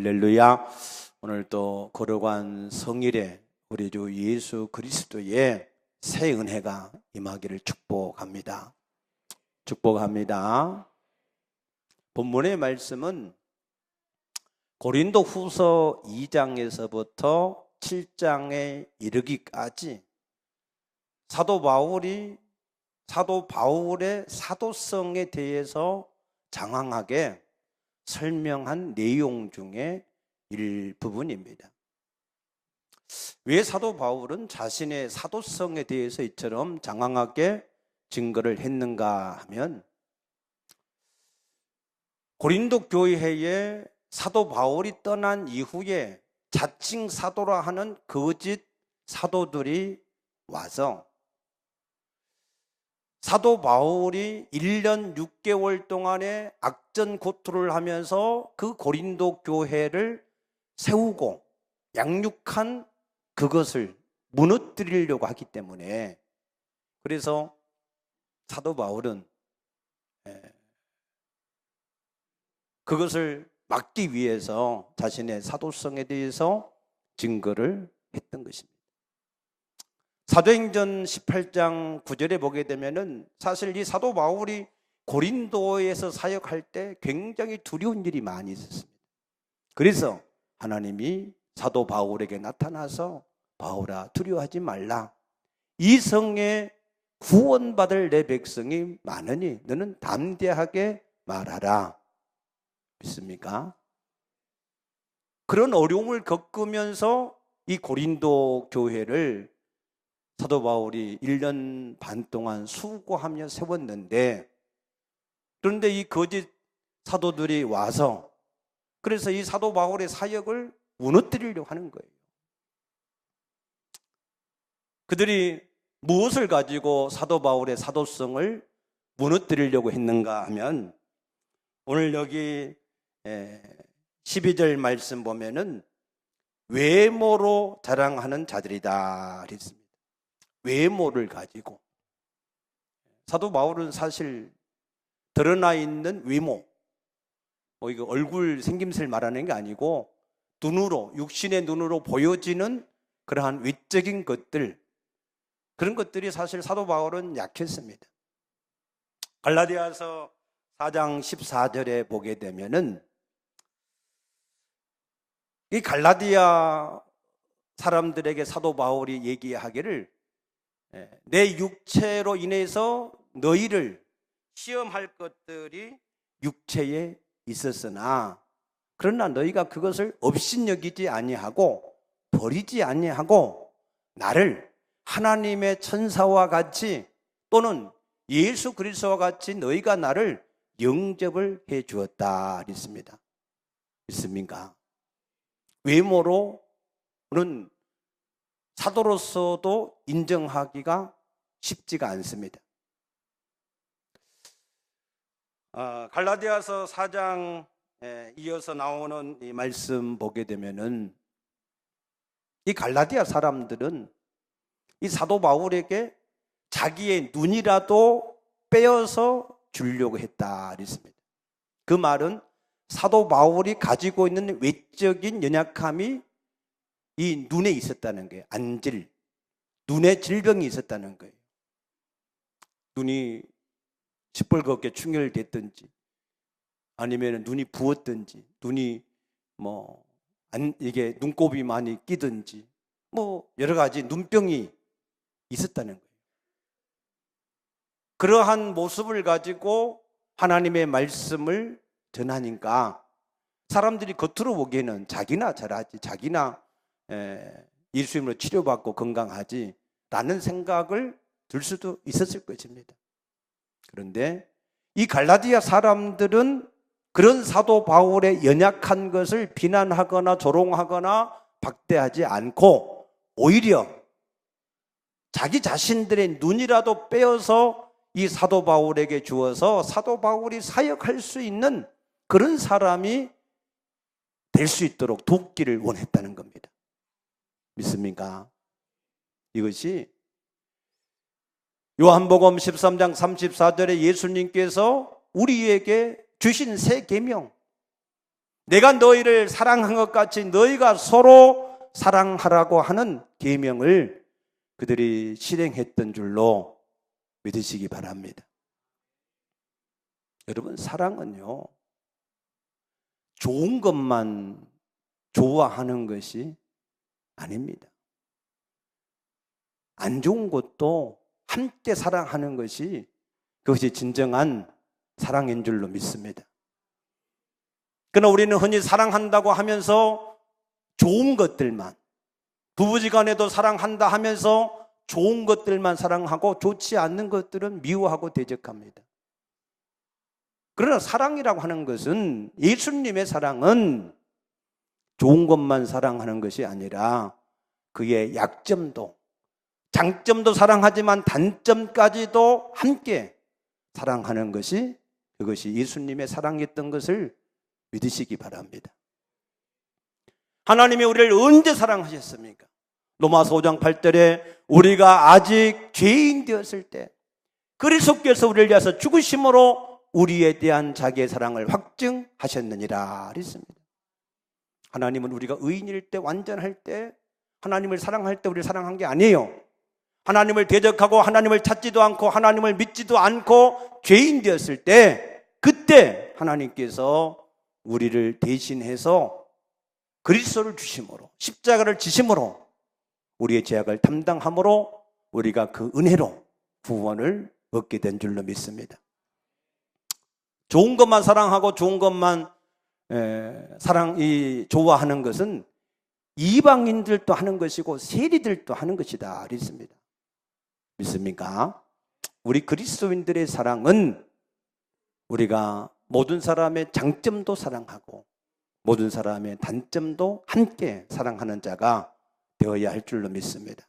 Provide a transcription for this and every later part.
할렐루야. 오늘 또 거룩한 성일에 우리 주 예수 그리스도의 새 은혜가 임하기를 축복합니다. 축복합니다. 본문의 말씀은 고린도 후서 2장에서부터 7장에 이르기까지 사도 바울의 사도성에 대해서 장황하게 설명한 내용 중에 일부분입니다. 왜 사도 바울은 자신의 사도성에 대해서 이처럼 장황하게 증거를 했는가 하면, 고린도 교회에 사도 바울이 떠난 이후에 자칭 사도라 하는 거짓 사도들이 와서 사도 바울이 1년 6개월 동안의 악전고투를 하면서 그 고린도 교회를 세우고 양육한 그것을 무너뜨리려고 하기 때문에, 그래서 사도 바울은 그것을 막기 위해서 자신의 사도성에 대해서 증거를 했던 것입니다. 사도행전 18장 9절에 보게 되면은 사실 이 사도 바울이 고린도에서 사역할 때 굉장히 두려운 일이 많이 있었습니다. 그래서 하나님이 사도 바울에게 나타나서 바울아, 두려워하지 말라. 이 성에 구원받을 내 백성이 많으니 너는 담대하게 말하라. 믿습니까? 그런 어려움을 겪으면서 이 고린도 교회를 사도 바울이 1년 반 동안 수고하며 세웠는데, 그런데 이 거짓 사도들이 와서 그래서 이 사도 바울의 사역을 무너뜨리려고 하는 거예요. 그들이 무엇을 가지고 사도 바울의 사도성을 무너뜨리려고 했는가 하면, 오늘 여기 12절 말씀 보면은 외모로 자랑하는 자들이다 그랬습니다. 외모를 가지고. 사도 바울은 사실 드러나 있는 외모, 이거 얼굴 생김새를 말하는 게 아니고 눈으로, 육신의 눈으로 보여지는 그러한 외적인 것들, 그런 것들이 사실 사도 바울은 약했습니다. 갈라디아서 4장 14절에 보게 되면은 이 갈라디아 사람들에게 사도 바울이 얘기하기를, 내 육체로 인해서 너희를 시험할 것들이 육체에 있었으나 그러나 너희가 그것을 업신여기지 아니하고 버리지 아니하고 나를 하나님의 천사와 같이 또는 예수 그리스도와 같이 너희가 나를 영접을 해 주었다 그랬습니다. 믿습니까? 외모로는 사도로서도 인정하기가 쉽지가 않습니다. 갈라디아서 4장 이어서 나오는 이 말씀 보게 되면은 이 갈라디아 사람들은 이 사도 바울에게 자기의 눈이라도 빼어서 주려고 했다 그랬습니다. 그 말은 사도 바울이 가지고 있는 외적인 연약함이 이 눈에 있었다는 거예요. 안질, 눈에 질병이 있었다는 거예요. 눈이 시뻘겋게 충혈됐든지 아니면 눈이 부었든지, 눈이 이게 눈곱이 많이 끼든지 여러 가지 눈병이 있었다는 거예요. 그러한 모습을 가지고 하나님의 말씀을 전하니까 사람들이 겉으로 보기에는 자기나 잘하지, 자기나 예수님으로 치료받고 건강하지 라는 생각을 들 수도 있었을 것입니다. 그런데 이 갈라디아 사람들은 그런 사도 바울의 연약한 것을 비난하거나 조롱하거나 박대하지 않고 오히려 자기 자신들의 눈이라도 빼어서 이 사도 바울에게 주어서 사도 바울이 사역할 수 있는 그런 사람이 될 수 있도록 돕기를 원했다는 겁니다. 믿습니까? 이것이 요한복음 13장 34절에 예수님께서 우리에게 주신 새 계명, 내가 너희를 사랑한 것 같이 너희가 서로 사랑하라고 하는 계명을 그들이 실행했던 줄로 믿으시기 바랍니다. 여러분, 사랑은요, 좋은 것만 좋아하는 것이 아닙니다. 안 좋은 것도 함께 사랑하는 것이 그것이 진정한 사랑인 줄로 믿습니다. 그러나 우리는 흔히 사랑한다고 하면서 좋은 것들만, 부부지간에도 사랑한다 하면서 좋은 것들만 사랑하고 좋지 않는 것들은 미워하고 대적합니다. 그러나 사랑이라고 하는 것은, 예수님의 사랑은 좋은 것만 사랑하는 것이 아니라 그의 약점도, 장점도 사랑하지만 단점까지도 함께 사랑하는 것이, 그것이 예수님의 사랑이었던 것을 믿으시기 바랍니다. 하나님이 우리를 언제 사랑하셨습니까? 로마서 5장 8절에 우리가 아직 죄인 되었을 때 그리스도께서 우리를 위해서 죽으심으로 우리에 대한 자기의 사랑을 확증하셨느니라 그랬습니다. 하나님은 우리가 의인일 때, 완전할 때, 하나님을 사랑할 때 우리를 사랑한 게 아니에요. 하나님을 대적하고 하나님을 찾지도 않고 하나님을 믿지도 않고 죄인 되었을 때, 그때 하나님께서 우리를 대신해서 그리스도를 주심으로, 십자가를 지심으로, 우리의 죄악을 담당함으로 우리가 그 은혜로 구원을 얻게 된 줄로 믿습니다. 좋은 것만 사랑하고 좋은 것만 좋아하는 것은 이방인들도 하는 것이고 세리들도 하는 것이다 그랬습니다. 믿습니까? 우리 그리스도인들의 사랑은 우리가 모든 사람의 장점도 사랑하고 모든 사람의 단점도 함께 사랑하는 자가 되어야 할 줄로 믿습니다.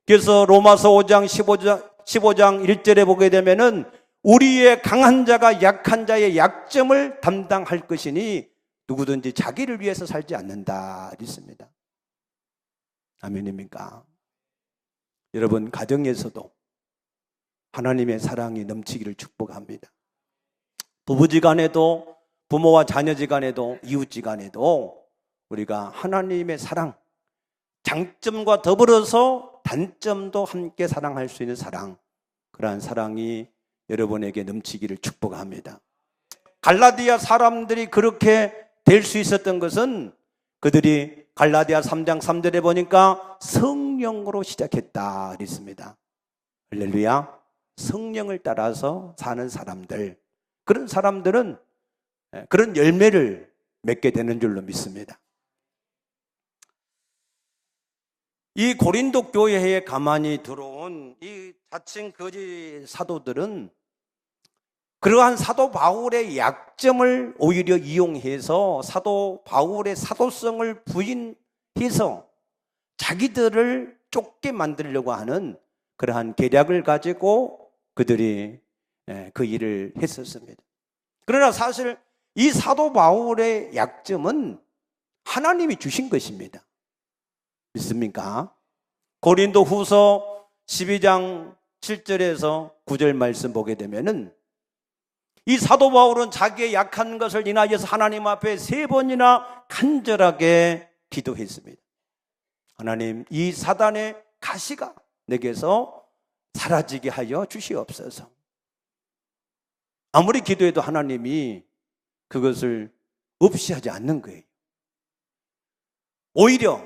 그래서 로마서 5장 15장 1절에 보게 되면은 우리의 강한 자가 약한 자의 약점을 담당할 것이니 누구든지 자기를 위해서 살지 않는다 그랬습니다. 아멘입니까? 여러분, 가정에서도 하나님의 사랑이 넘치기를 축복합니다. 부부지간에도, 부모와 자녀지간에도, 이웃지간에도 우리가 하나님의 사랑, 장점과 더불어서 단점도 함께 사랑할 수 있는 사랑, 그러한 사랑이 여러분에게 넘치기를 축복합니다. 갈라디아 사람들이 그렇게 될 수 있었던 것은 그들이 갈라디아 3장 3절에 보니까 성령으로 시작했다 그랬습니다. 할렐루야. 성령을 따라서 사는 사람들, 그런 사람들은 그런 열매를 맺게 되는 줄로 믿습니다. 이 고린도 교회에 가만히 들어온 이 자칭 거짓 사도들은 그러한 사도 바울의 약점을 오히려 이용해서 사도 바울의 사도성을 부인해서 자기들을 쫓게 만들려고 하는 그러한 계략을 가지고 그들이 그 일을 했었습니다. 그러나 사실 이 사도 바울의 약점은 하나님이 주신 것입니다. 믿습니까? 고린도 후서 12장 7절에서 9절 말씀 보게 되면은 이 사도 바울은 자기의 약한 것을 인하여서 하나님 앞에 3번이나 간절하게 기도했습니다. 하나님, 이 사단의 가시가 내게서 사라지게 하여 주시옵소서. 아무리 기도해도 하나님이 그것을 없이 하지 않는 거예요. 오히려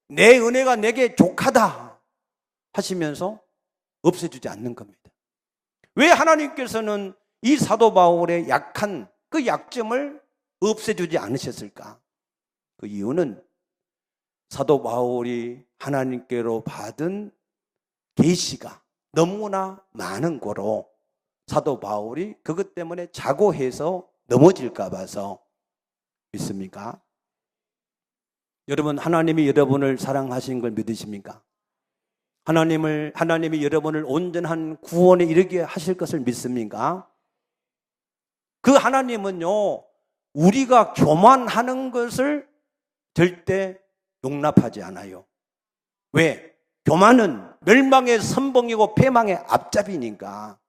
내 은혜가 내게 족하다 하시면서 없애주지 않는 겁니다. 왜 하나님께서는 이 사도 바울의 약한 그 약점을 없애주지 않으셨을까? 그 이유는 사도 바울이 하나님께로 받은 계시가 너무나 많은 거로 사도 바울이 그것 때문에 자고해서 넘어질까 봐서. 믿습니까? 여러분, 하나님이 여러분을 사랑하신 걸 믿으십니까? 하나님이 여러분을 온전한 구원에 이르게 하실 것을 믿습니까? 그 하나님은요, 우리가 교만하는 것을 절대 용납하지 않아요. 왜? 교만은 멸망의 선봉이고 패망의 앞잡이니까.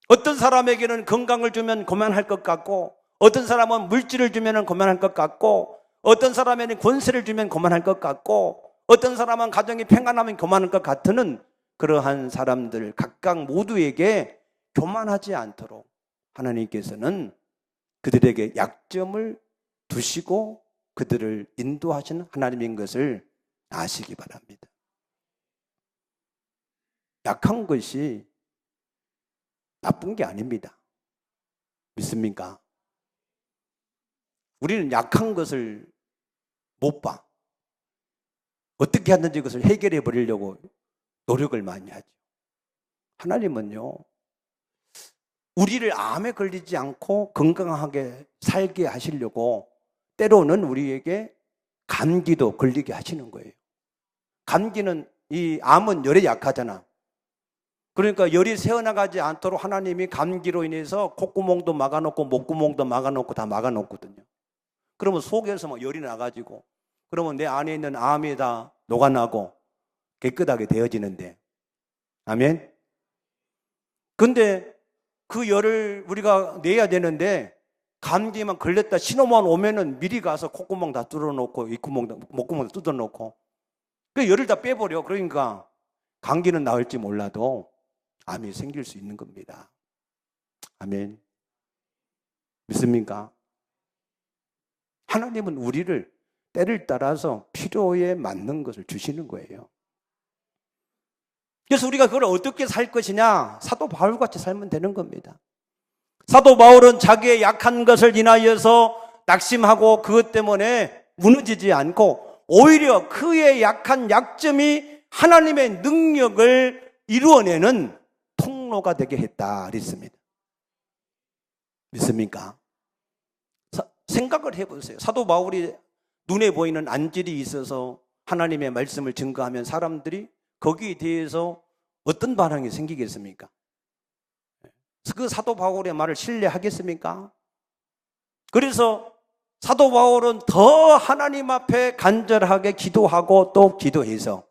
어떤 사람에게는 건강을 주면 교만할 것 같고 어떤 사람은 물질을 주면 그만할 것 같고, 어떤 사람에는 권세를 주면 그만할 것 같고, 어떤 사람은 가정이 평안하면 그만할 것 같은 그러한 사람들 각각 모두에게 교만하지 않도록 하나님께서는 그들에게 약점을 두시고 그들을 인도하시는 하나님인 것을 아시기 바랍니다. 약한 것이 나쁜 게 아닙니다. 믿습니까? 우리는 약한 것을 못 봐. 어떻게 하든지 그것을 해결해 버리려고 노력을 많이 하죠. 하나님은요, 우리를 암에 걸리지 않고 건강하게 살게 하시려고 때로는 우리에게 감기도 걸리게 하시는 거예요. 감기는, 이 암은 열에 약하잖아. 그러니까 열이 새어나가지 않도록 하나님이 감기로 인해서 콧구멍도 막아놓고 목구멍도 막아놓고 다 막아놓거든요. 그러면 속에서 막 열이 나가지고, 그러면 내 안에 있는 암이 다 녹아나고 깨끗하게 되어지는데, 아멘? 근데 그 열을 우리가 내야 되는데, 감기만 걸렸다 신호만 오면은 미리 가서 콧구멍 다 뚫어놓고 입구멍, 목구멍도 뜯어놓고 그 열을 다 빼버려. 그러니까 감기는 나을지 몰라도 암이 생길 수 있는 겁니다. 아멘. 믿습니까? 하나님은 우리를 때를 따라서 필요에 맞는 것을 주시는 거예요. 그래서 우리가 그걸 어떻게 살 것이냐? 사도 바울같이 살면 되는 겁니다. 사도 바울은 자기의 약한 것을 인하여서 낙심하고 그것 때문에 무너지지 않고 오히려 그의 약한 약점이 하나님의 능력을 이루어내는 통로가 되게 했다 그랬습니다. 믿습니까? 생각을 해보세요. 사도 바울이 눈에 보이는 안질이 있어서 하나님의 말씀을 증거하면 사람들이 거기에 대해서 어떤 반응이 생기겠습니까? 그 사도 바울의 말을 신뢰하겠습니까? 그래서 사도 바울은 더 하나님 앞에 간절하게 기도하고 또 기도해서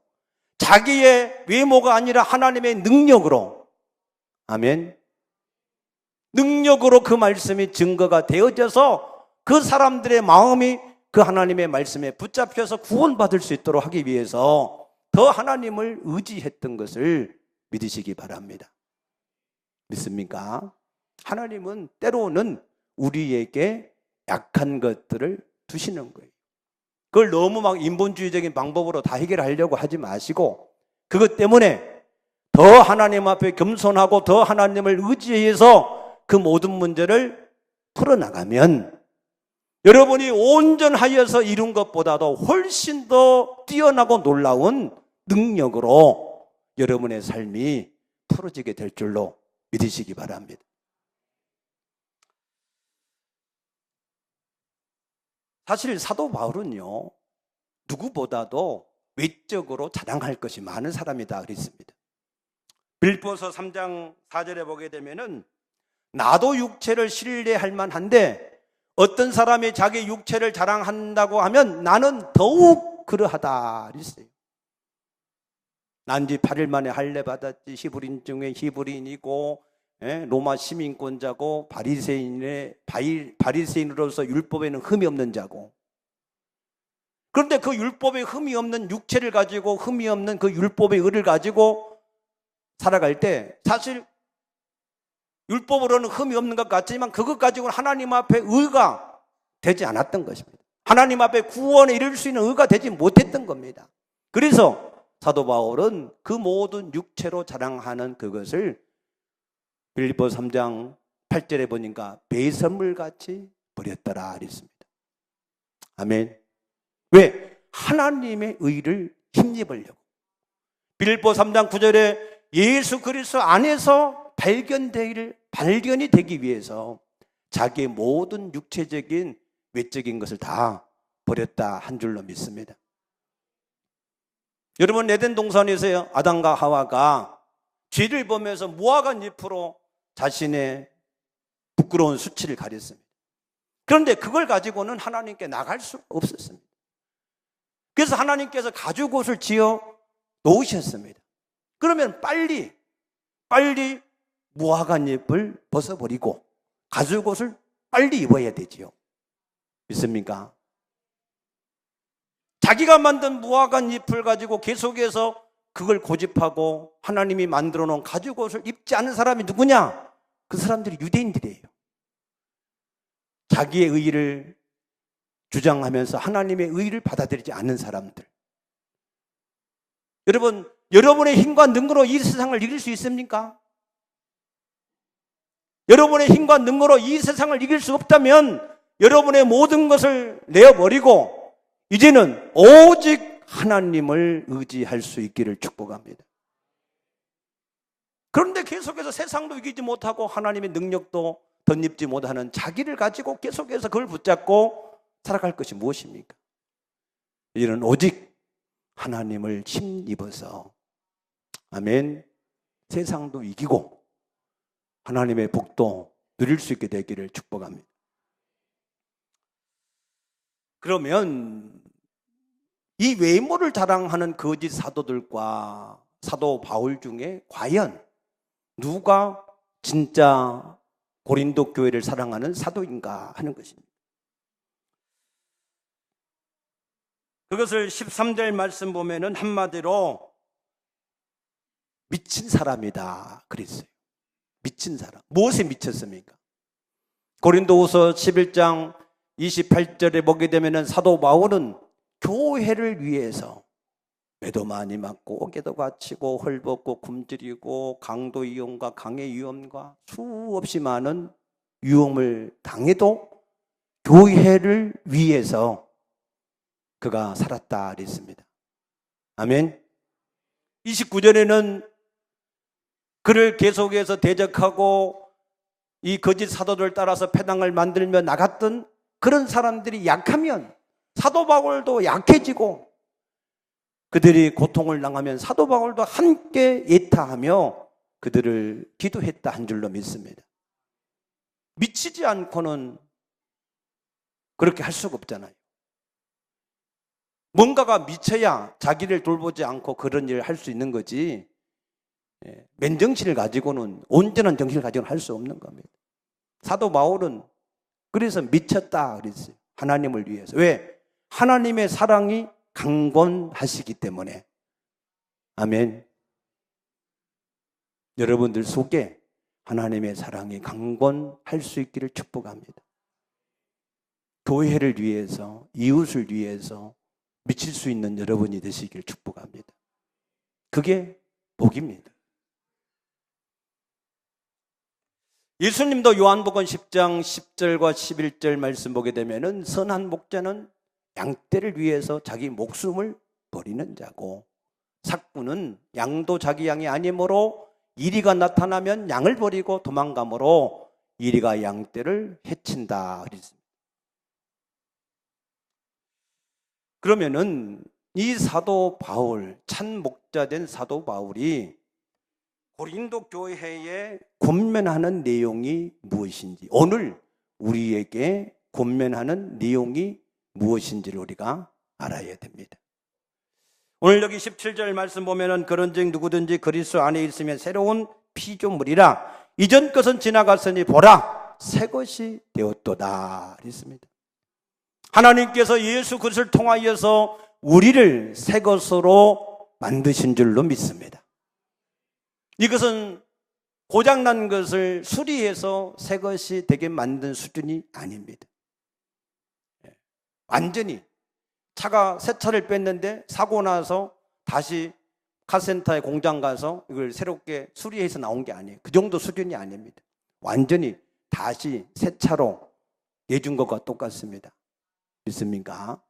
자기의 외모가 아니라 하나님의 능력으로, 아멘, 능력으로 그 말씀이 증거가 되어져서 그 사람들의 마음이 그 하나님의 말씀에 붙잡혀서 구원받을 수 있도록 하기 위해서 더 하나님을 의지했던 것을 믿으시기 바랍니다. 믿습니까? 하나님은 때로는 우리에게 약한 것들을 두시는 거예요. 그걸 너무 막 인본주의적인 방법으로 다 해결하려고 하지 마시고 그것 때문에 더 하나님 앞에 겸손하고 더 하나님을 의지해서 그 모든 문제를 풀어나가면 여러분이 온전하여서 이룬 것보다도 훨씬 더 뛰어나고 놀라운 능력으로 여러분의 삶이 풀어지게 될 줄로 믿으시기 바랍니다. 사실 사도 바울은요, 누구보다도 외적으로 자랑할 것이 많은 사람이다 그랬습니다. 빌립보서 3장 4절에 보게 되면은 나도 육체를 신뢰할 만한데 어떤 사람이 자기 육체를 자랑한다고 하면 나는 더욱 그러하다 그랬어요. 난지 8일 만에 할례 받았지, 히브리인 중에 히브리인이고 로마 시민권자고 바리새인으로서 율법에는 흠이 없는 자고, 그런데 그 율법에 흠이 없는 육체를 가지고 흠이 없는 그 율법의 의를 가지고 살아갈 때 사실 율법으로는 흠이 없는 것 같지만 그것 가지고는 하나님 앞에 의가 되지 않았던 것입니다. 하나님 앞에 구원에 이를 수 있는 의가 되지 못했던 겁니다. 그래서 사도 바울은 그 모든 육체로 자랑하는 그것을 빌립보 3장 8절에 보니까 배설물같이 버렸더라 그랬습니다. 아멘. 왜? 하나님의 의를 힘입으려고. 빌립보 3장 9절에 예수 그리스도 안에서 발견이 되기 위해서 자기의 모든 육체적인 외적인 것을 다 버렸다 한 줄로 믿습니다. 여러분, 에덴 동산에서 아담과 하와가 죄를 범해서 무화과 잎으로 자신의 부끄러운 수치를 가렸습니다. 그런데 그걸 가지고는 하나님께 나갈 수 없었습니다. 그래서 하나님께서 가죽옷을 지어 놓으셨습니다. 그러면 빨리 무화과 잎을 벗어버리고 가죽옷을 빨리 입어야 되지요. 믿습니까? 자기가 만든 무화과 잎을 가지고 계속해서 그걸 고집하고 하나님이 만들어 놓은 가죽 옷을 입지 않은 사람이 누구냐? 그 사람들이 유대인들이에요. 자기의 의의를 주장하면서 하나님의 의의를 받아들이지 않는 사람들. 여러분, 여러분의 힘과 능력으로 이 세상을 이길 수 있습니까? 여러분의 힘과 능력으로 이 세상을 이길 수 없다면 여러분의 모든 것을 내어버리고 이제는 오직 하나님을 의지할 수 있기를 축복합니다. 그런데 계속해서 세상도 이기지 못하고 하나님의 능력도 덧입지 못하는 자기를 가지고 계속해서 그걸 붙잡고 살아갈 것이 무엇입니까? 이제는 오직 하나님을 힘입어서 아멘, 세상도 이기고 하나님의 복도 누릴 수 있게 되기를 축복합니다. 그러면 이 외모를 자랑하는 거짓 사도들과 사도 바울 중에 과연 누가 진짜 고린도 교회를 사랑하는 사도인가 하는 것입니다. 그것을 13절 말씀 보면은 한마디로 미친 사람이다 그랬어요. 미친 사람. 무엇에 미쳤습니까? 고린도후서 11장 28절에 보게 되면은 사도 바울은 교회를 위해서 매도 많이 맞고 어깨도 갇히고 헐벗고 굶주리고 강도 위험과 강의 위험과 수없이 많은 위험을 당해도 교회를 위해서 그가 살았다 그랬습니다. 아멘. 29절에는 그를 계속해서 대적하고 이 거짓 사도들 따라서 패당을 만들며 나갔던 그런 사람들이 약하면 사도 바울도 약해지고 그들이 고통을 당하면 사도 바울도 함께 예타하며 그들을 기도했다 한 줄로 믿습니다. 미치지 않고는 그렇게 할 수가 없잖아요. 뭔가가 미쳐야 자기를 돌보지 않고 그런 일을 할 수 있는 거지 맨정신을 가지고는 온전한 정신을 가지고는 할 수 없는 겁니다. 사도 바울은 그래서 미쳤다 그랬어요. 하나님을 위해서. 왜? 하나님의 사랑이 강권하시기 때문에. 아멘. 여러분들 속에 하나님의 사랑이 강권할 수 있기를 축복합니다. 교회를 위해서, 이웃을 위해서 미칠 수 있는 여러분이 되시기를 축복합니다. 그게 복입니다. 예수님도 요한복음 10장 10절과 11절 말씀 보게 되면은 선한 목자는 양떼를 위해서 자기 목숨을 버리는 자고 삭구는 양도 자기 양이 아니므로 이리가 나타나면 양을 버리고 도망가므로 이리가 양떼를 해친다 그랬습니다. 그러면은 이 사도 바울, 참 목자된 사도 바울이 고린도 교회에 권면하는 내용이 무엇인지, 오늘 우리에게 권면하는 내용이 무엇인지를 우리가 알아야 됩니다. 오늘 여기 17절 말씀 보면은 그런즉 누구든지 그리스도 안에 있으면 새로운 피조물이라 이전 것은 지나갔으니 보라 새 것이 되었도다 그랬습니다. 하나님께서 예수 그리스도를 통하여서 우리를 새 것으로 만드신 줄로 믿습니다. 이것은 고장난 것을 수리해서 새 것이 되게 만든 수준이 아닙니다. 완전히 차가 새 차를 뺐는데 사고 나서 다시 카센터에 공장 가서 이걸 새롭게 수리해서 나온 게 아니에요. 그 정도 수준이 아닙니다. 완전히 다시 새 차로 내준 것과 똑같습니다. 믿습니까?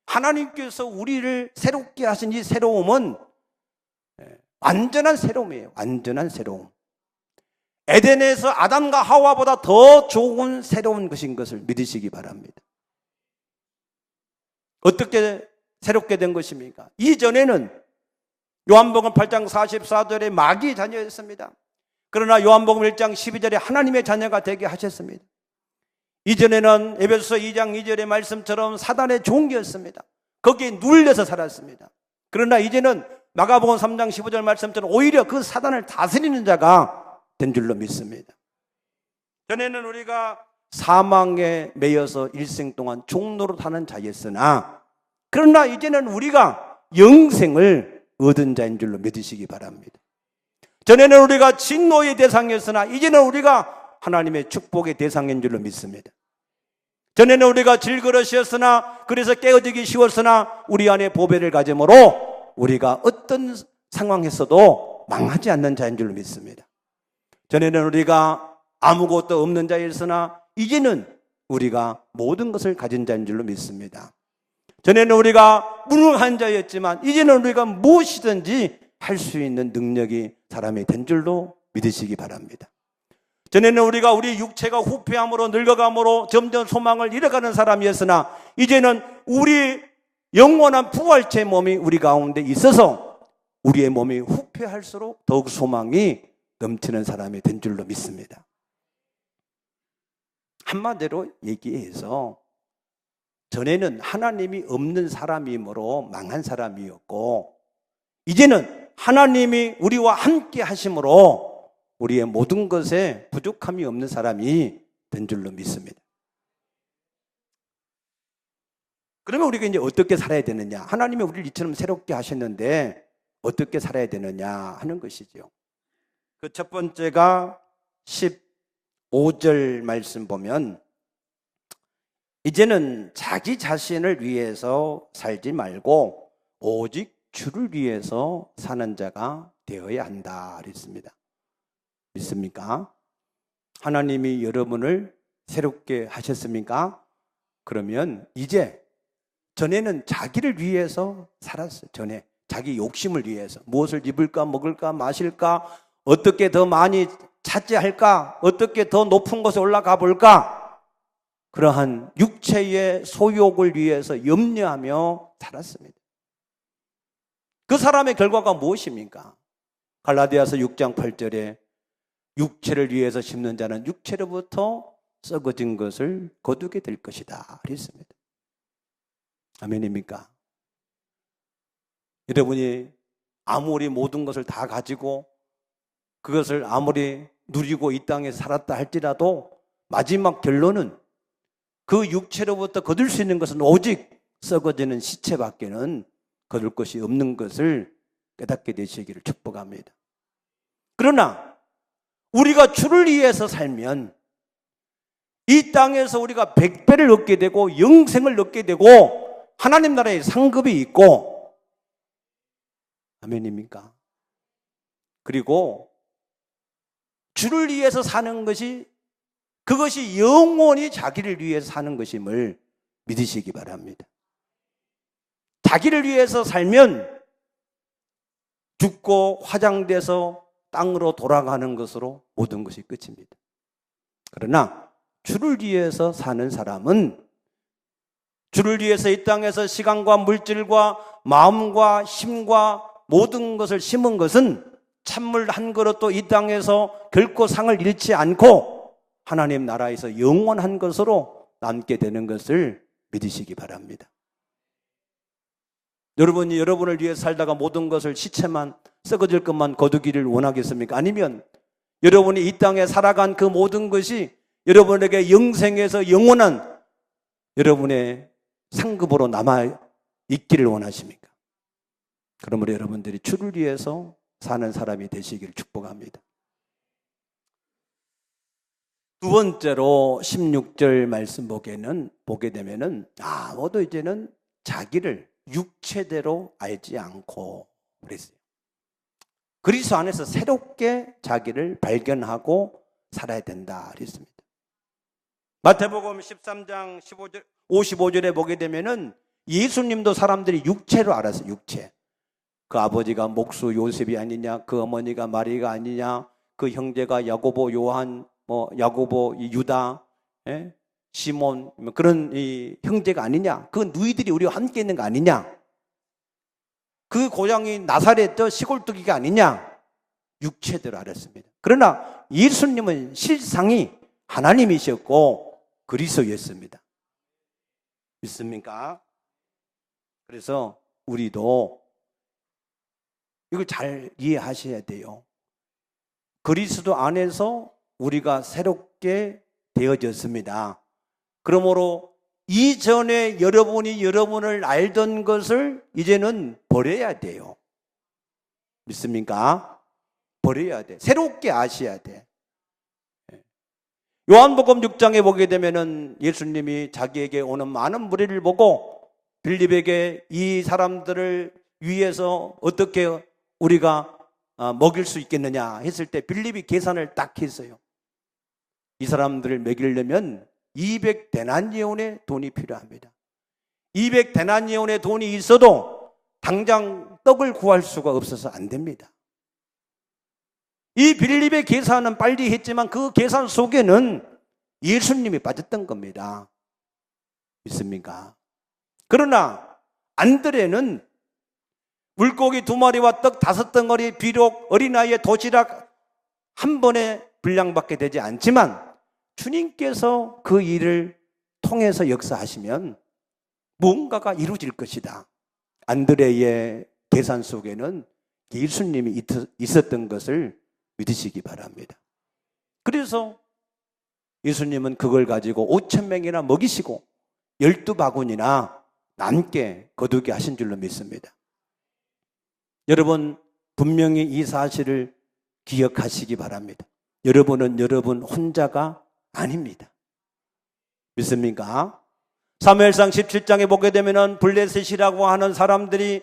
하나님께서 우리를 새롭게 하신 이 새로움은 완전한 새로움이에요. 완전한 새로움. 에덴에서 아담과 하와보다 더 좋은 새로운 것인 것을 믿으시기 바랍니다. 어떻게 새롭게 된 것입니까? 이전에는 요한복음 8장 44절에 마귀의 자녀였습니다. 그러나 요한복음 1장 12절에 하나님의 자녀가 되게 하셨습니다. 이전에는 에베소서 2장 2절의 말씀처럼 사단의 종이었습니다. 거기에 눌려서 살았습니다. 그러나 이제는 마가복음 3장 15절 말씀처럼 오히려 그 사단을 다스리는 자가 된 줄로 믿습니다. 전에는 우리가 사망에 매여서 일생 동안 종로로 사는 자였으나 그러나 이제는 우리가 영생을 얻은 자인 줄로 믿으시기 바랍니다. 전에는 우리가 진노의 대상이었으나 이제는 우리가 하나님의 축복의 대상인 줄로 믿습니다. 전에는 우리가 질그릇이었으나 그래서 깨어지기 쉬웠으나 우리 안에 보배를 가짐으로 우리가 어떤 상황에서도 망하지 않는 자인 줄로 믿습니다. 전에는 우리가 아무것도 없는 자였으나 이제는 우리가 모든 것을 가진 자인 줄로 믿습니다. 전에는 우리가 무능한 자였지만 이제는 우리가 무엇이든지 할 수 있는 능력이 사람이 된 줄로 믿으시기 바랍니다. 전에는 우리가 우리 육체가 후패함으로 늙어감으로 점점 소망을 잃어가는 사람이었으나 이제는 우리 영원한 부활체 몸이 우리 가운데 있어서 우리의 몸이 후패할수록 더욱 소망이 넘치는 사람이 된 줄로 믿습니다. 한마디로 얘기해서 전에는 하나님이 없는 사람이므로 망한 사람이었고 이제는 하나님이 우리와 함께 하심으로 우리의 모든 것에 부족함이 없는 사람이 된 줄로 믿습니다. 그러면 우리가 이제 어떻게 살아야 되느냐? 하나님이 우리를 이처럼 새롭게 하셨는데 어떻게 살아야 되느냐 하는 것이죠. 그 첫 번째가 15절 말씀 보면 이제는 자기 자신을 위해서 살지 말고 오직 주를 위해서 사는 자가 되어야 한다 그랬습니다. 믿습니까? 하나님이 여러분을 새롭게 하셨습니까? 그러면 이제 전에는 자기를 위해서 살았어요. 전에 자기 욕심을 위해서 무엇을 입을까 먹을까 마실까 어떻게 더 많이 차지할까 어떻게 더 높은 곳에 올라가 볼까 그러한 육체의 소욕을 위해서 염려하며 살았습니다. 그 사람의 결과가 무엇입니까? 갈라디아서 6장 8절에 육체를 위해서 심는 자는 육체로부터 썩어진 것을 거두게 될 것이다 그랬습니다. 아멘입니까? 여러분이 아무리 모든 것을 다 가지고 그것을 아무리 누리고 이 땅에 살았다 할지라도 마지막 결론은 그 육체로부터 거둘 수 있는 것은 오직 썩어지는 시체밖에는 거둘 것이 없는 것을 깨닫게 되시기를 축복합니다. 그러나 우리가 주를 위해서 살면 이 땅에서 우리가 100배를 얻게 되고 영생을 얻게 되고 하나님 나라의 상급이 있고 아멘입니까? 그리고 주를 위해서 사는 것이 그것이 영원히 자기를 위해서 사는 것임을 믿으시기 바랍니다. 자기를 위해서 살면 죽고 화장돼서 땅으로 돌아가는 것으로 모든 것이 끝입니다. 그러나 주를 위해서 사는 사람은 주를 위해서 이 땅에서 시간과 물질과 마음과 힘과 모든 것을 심은 것은 찬물 한 그릇도 이 땅에서 결코 상을 잃지 않고 하나님 나라에서 영원한 것으로 남게 되는 것을 믿으시기 바랍니다. 여러분이 여러분을 위해 살다가 모든 것을 시체만 썩어질 것만 거두기를 원하겠습니까? 아니면 여러분이 이 땅에 살아간 그 모든 것이 여러분에게 영생에서 영원한 여러분의 상급으로 남아 있기를 원하십니까? 그러므로 여러분들이 주를 위해서 사는 사람이 되시기를 축복합니다. 두 번째로 16절 말씀 보게 되면은 모두 이제는 자기를 육체대로 알지 않고 그랬어요. 그리스도 안에서 새롭게 자기를 발견하고 살아야 된다 그랬습니다. 마태복음 13장 55절에 보게 되면은 예수님도 사람들이 육체로 알았어요. 육체. 그 아버지가 목수 요셉이 아니냐, 그 어머니가 마리가 아니냐, 그 형제가 야고보, 요한, 야고보, 유다, 시몬 그런 이 형제가 아니냐, 그 누이들이 우리와 함께 있는 거 아니냐, 그 고향이 나사렛 시골뜨기가 아니냐, 육체대로 알았습니다. 그러나 예수님은 실상이 하나님이셨고 그리스도였습니다. 믿습니까? 그래서 우리도 이걸 잘 이해하셔야 돼요. 그리스도 안에서 우리가 새롭게 되어졌습니다. 그러므로 이전에 여러분이 여러분을 알던 것을 이제는 버려야 돼요. 믿습니까? 버려야 돼. 새롭게 아셔야 돼. 요한복음 6장에 보게 되면은 예수님이 자기에게 오는 많은 무리를 보고 빌립에게 이 사람들을 위해서 어떻게 우리가 먹일 수 있겠느냐 했을 때 빌립이 계산을 딱 했어요. 이 사람들을 먹이려면 200데나리온의 돈이 필요합니다. 200데나리온의 돈이 있어도 당장 떡을 구할 수가 없어서 안 됩니다. 이 빌립의 계산은 빨리 했지만 그 계산 속에는 예수님이 빠졌던 겁니다. 믿습니까? 그러나 안드레는 물고기 2마리와 떡 5덩어리, 비록 어린아이의 도시락 한 번에 분량밖에 되지 않지만 주님께서 그 일을 통해서 역사하시면 무언가가 이루어질 것이다. 안드레의 계산 속에는 예수님이 있었던 것을 믿으시기 바랍니다. 그래서 예수님은 그걸 가지고 5,000명이나 먹이시고 12바구니나 남게 거두게 하신 줄로 믿습니다. 여러분 분명히 이 사실을 기억하시기 바랍니다. 여러분은 여러분 혼자가 아닙니다. 믿습니까? 사무엘상 17장에 보게 되면은 블레셋이라고 하는 사람들이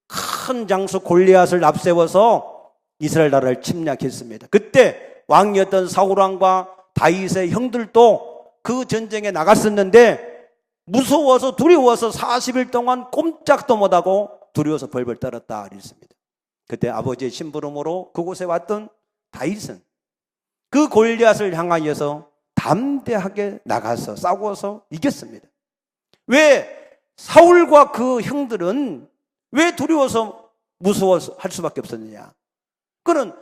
큰 장수 골리앗을 앞세워서 이스라엘 나라를 침략했습니다. 그때 왕이었던 사울왕과 다윗의 형들도 그 전쟁에 나갔었는데 무서워서 두려워서 40일 동안 꼼짝도 못하고 두려워서 벌벌 떨었다 그랬습니다. 그때 아버지의 심부름으로 그곳에 왔던 다윗은 그 골리앗을 향하여서 담대하게 나가서 싸워서 이겼습니다. 왜 사울과 그 형들은 왜 두려워서 무서워서 할 수밖에 없었느냐? 그는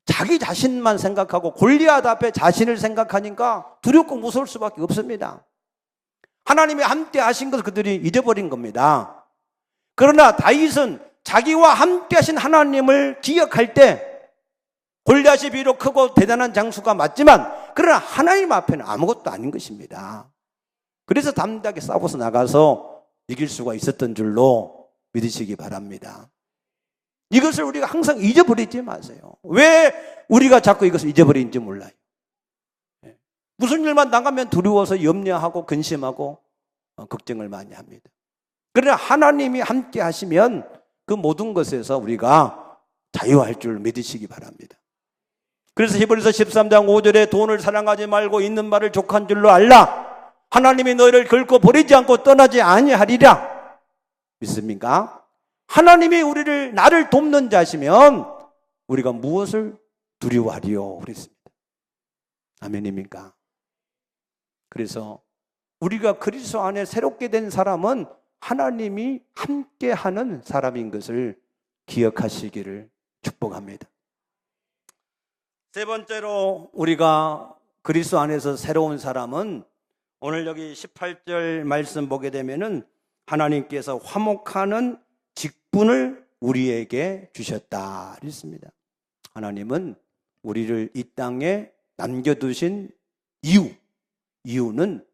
자기 자신만 생각하고 골리앗 앞에 자신을 생각하니까 두렵고 무서울 수밖에 없습니다. 하나님이 함께 하신 것을 그들이 잊어버린 겁니다. 그러나 다윗은 자기와 함께 하신 하나님을 기억할 때 골리앗이 비록 크고 대단한 장수가 맞지만 그러나 하나님 앞에는 아무것도 아닌 것입니다. 그래서 담대하게 싸워서 나가서 이길 수가 있었던 줄로 믿으시기 바랍니다. 이것을 우리가 항상 잊어버리지 마세요. 왜 우리가 자꾸 이것을 잊어버리는지 몰라요. 무슨 일만 나가면 두려워서 염려하고 근심하고 걱정을 많이 합니다. 그러나 하나님이 함께 하시면 그 모든 것에서 우리가 자유할 줄 믿으시기 바랍니다. 그래서 히브리서 13장 5절에 돈을 사랑하지 말고 있는 말을 족한 줄로 알라. 하나님이 너희를 결코 버리지 않고 떠나지 아니하리라. 믿습니까? 하나님이 나를 돕는 자시면 우리가 무엇을 두려워하리요? 그랬습니다. 아멘입니까? 그래서 우리가 그리스도 안에 새롭게 된 사람은 하나님이 함께하는 사람인 것을 기억하시기를 축복합니다. 세 번째로 우리가 그리스도 안에서 새로운 사람은 오늘 여기 18절 말씀 보게 되면은 하나님께서 화목하는 직분을 우리에게 주셨다 그랬습니다. 하나님은 우리를 이 땅에 남겨두신 이유는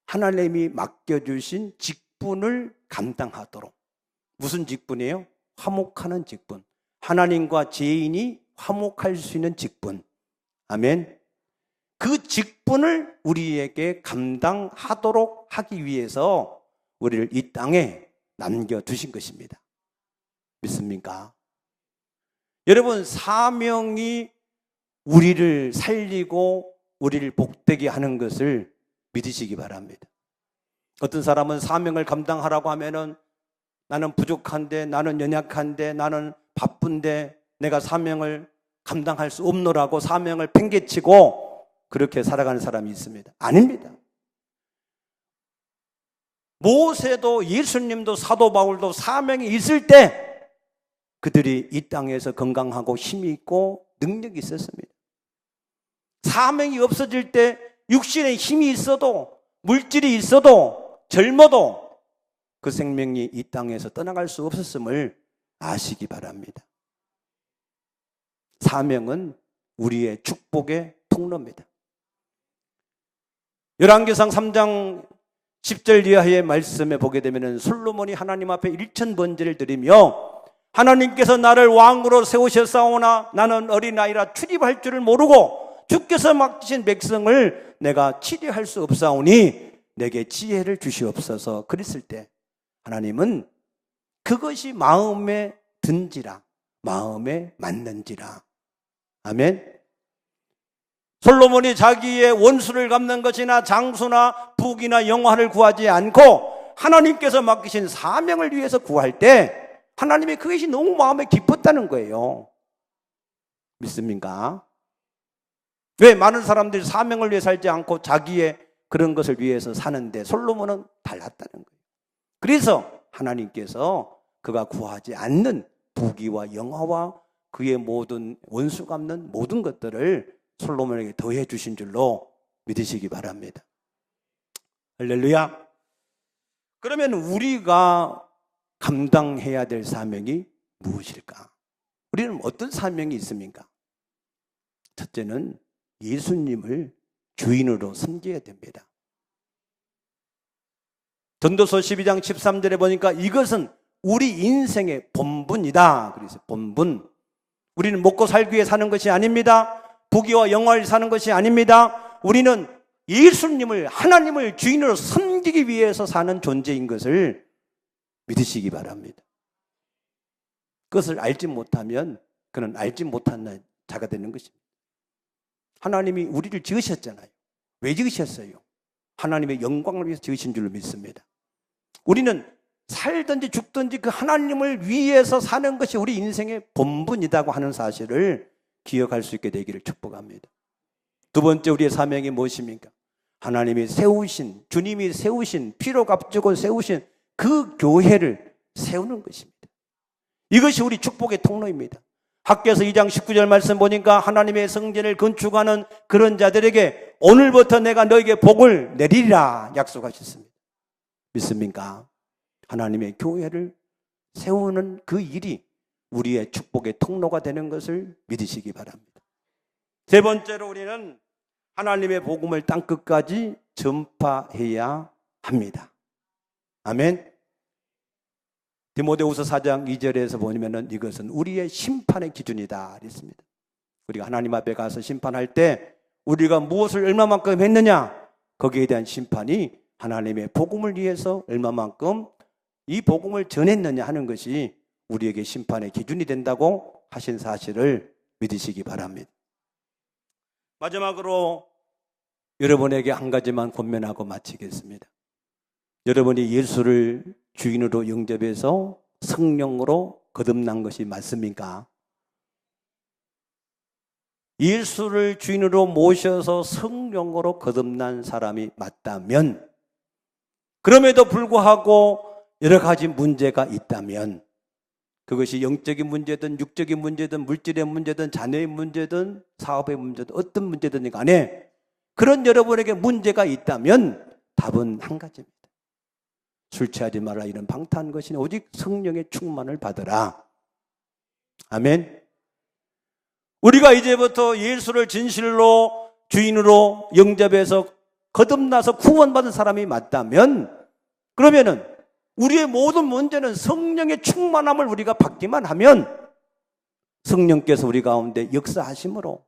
하나님이 맡겨주신 직분을 감당하도록. 무슨 직분이에요? 화목하는 직분. 하나님과 죄인이 화목할 수 있는 직분. 아멘. 그 직분을 우리에게 감당하도록 하기 위해서 우리를 이 땅에 남겨두신 것입니다. 믿습니까? 여러분, 사명이 우리를 살리고 우리를 복되게 하는 것을 믿으시기 바랍니다. 어떤 사람은 사명을 감당하라고 하면은 나는 부족한데, 나는 연약한데, 나는 바쁜데 내가 사명을 감당할 수 없노라고 사명을 팽개치고 그렇게 살아가는 사람이 있습니다. 아닙니다. 모세도 예수님도 사도 바울도 사명이 있을 때 그들이 이 땅에서 건강하고 힘이 있고 능력이 있었습니다. 사명이 없어질 때 육신에 힘이 있어도 물질이 있어도 젊어도 그 생명이 이 땅에서 떠나갈 수 없었음을 아시기 바랍니다. 사명은 우리의 축복의 통로입니다. 열왕기상 3장 10절 이하의 말씀에 보게 되면 솔로몬이 하나님 앞에 1000번제를 드리며 하나님께서 나를 왕으로 세우셨사오나 나는 어린아이라 출입할 줄을 모르고 주께서 맡기신 백성을 내가 치료할 수 없사오니 내게 지혜를 주시옵소서 그랬을 때 하나님은 그것이 마음에 든지라 마음에 맞는지라. 아멘. 솔로몬이 자기의 원수를 갚는 것이나 장수나 부귀나 영화를 구하지 않고 하나님께서 맡기신 사명을 위해서 구할 때 하나님의 그것이 너무 마음에 깊었다는 거예요. 믿습니까? 왜 많은 사람들이 사명을 위해 살지 않고 자기의 그런 것을 위해서 사는데 솔로몬은 달랐다는 거예요. 그래서 하나님께서 그가 구하지 않는 부귀와 영화와 그의 모든 원수 갚는 모든 것들을 솔로몬에게 더해 주신 줄로 믿으시기 바랍니다. 할렐루야. 그러면 우리가 감당해야 될 사명이 무엇일까? 우리는 어떤 사명이 있습니까? 첫째는 예수님을 주인으로 섬겨야 됩니다. 전도서 12장 13절에 보니까 이것은 우리 인생의 본분이다. 그래서 본분. 우리는 먹고 살기 위해 사는 것이 아닙니다. 부귀와 영화를 사는 것이 아닙니다. 우리는 예수님을 하나님을 주인으로 섬기기 위해서 사는 존재인 것을 믿으시기 바랍니다. 그것을 알지 못하면 그는 알지 못한 자가 되는 것입니다. 하나님이 우리를 지으셨잖아요. 왜 지으셨어요? 하나님의 영광을 위해서 지으신 줄로 믿습니다. 우리는 살든지 죽든지 그 하나님을 위해서 사는 것이 우리 인생의 본분이라고 하는 사실을 기억할 수 있게 되기를 축복합니다. 두 번째 우리의 사명이 무엇입니까? 하나님이 세우신, 주님이 세우신, 피로 값주고 세우신 그 교회를 세우는 것입니다. 이것이 우리 축복의 통로입니다. 학개서 2장 19절 말씀 보니까 하나님의 성전을 건축하는 그런 자들에게 오늘부터 내가 너에게 복을 내리리라 약속하셨습니다. 믿습니까? 하나님의 교회를 세우는 그 일이 우리의 축복의 통로가 되는 것을 믿으시기 바랍니다. 세 번째로 우리는 하나님의 복음을 땅끝까지 전파해야 합니다. 아멘. 디모데후서 4장 2절에서 보면은 이것은 우리의 심판의 기준이다 그랬습니다. 우리가 하나님 앞에 가서 심판할 때 우리가 무엇을 얼마만큼 했느냐, 거기에 대한 심판이 하나님의 복음을 위해서 얼마만큼 이 복음을 전했느냐 하는 것이 우리에게 심판의 기준이 된다고 하신 사실을 믿으시기 바랍니다. 마지막으로 여러분에게 한 가지만 권면하고 마치겠습니다. 여러분이 예수를 주인으로 영접해서 성령으로 거듭난 것이 맞습니까? 예수를 주인으로 모셔서 성령으로 거듭난 사람이 맞다면, 그럼에도 불구하고 여러 가지 문제가 있다면, 그것이 영적인 문제든 육적인 문제든 물질의 문제든 자녀의 문제든 사업의 문제든 어떤 문제든 간에 그런 여러분에게 문제가 있다면 답은 한 가지입니다. 술 취하지 말라 이런 방탕한 것이 오직 성령의 충만을 받으라. 아멘. 우리가 이제부터 예수를 진실로 주인으로 영접해서 거듭나서 구원받은 사람이 맞다면, 그러면은 우리의 모든 문제는 성령의 충만함을 우리가 받기만 하면 성령께서 우리 가운데 역사하심으로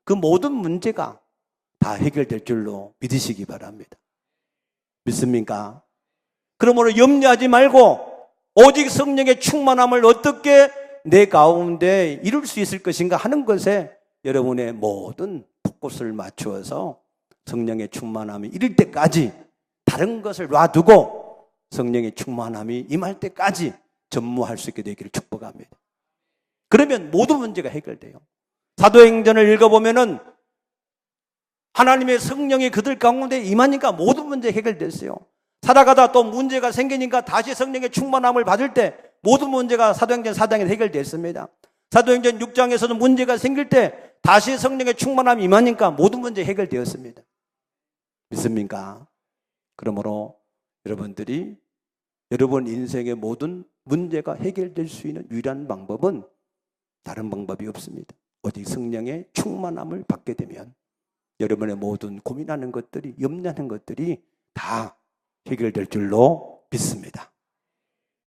그 모든 문제가 다 해결될 줄로 믿으시기 바랍니다. 믿습니까? 그러므로 염려하지 말고 오직 성령의 충만함을 어떻게 내 가운데 이룰 수 있을 것인가 하는 것에 여러분의 모든 포커스를 맞추어서 성령의 충만함이 이룰 때까지 다른 것을 놔두고 성령의 충만함이 임할 때까지 전무할 수 있게 되기를 축복합니다. 그러면 모든 문제가 해결돼요. 사도행전을 읽어보면은 하나님의 성령이 그들 가운데 임하니까 모든 문제 해결됐어요. 살아가다 또 문제가 생기니까 다시 성령의 충만함을 받을 때 모든 문제가 사도행전 4장에서 해결됐습니다. 사도행전 6장에서도 문제가 생길 때 다시 성령의 충만함이 임하니까 모든 문제 해결되었습니다. 믿습니까? 그러므로 여러분들이 여러분 인생의 모든 문제가 해결될 수 있는 유일한 방법은 다른 방법이 없습니다. 오직 성령의 충만함을 받게 되면 여러분의 모든 고민하는 것들이, 염려하는 것들이 다 해결될 줄로 믿습니다.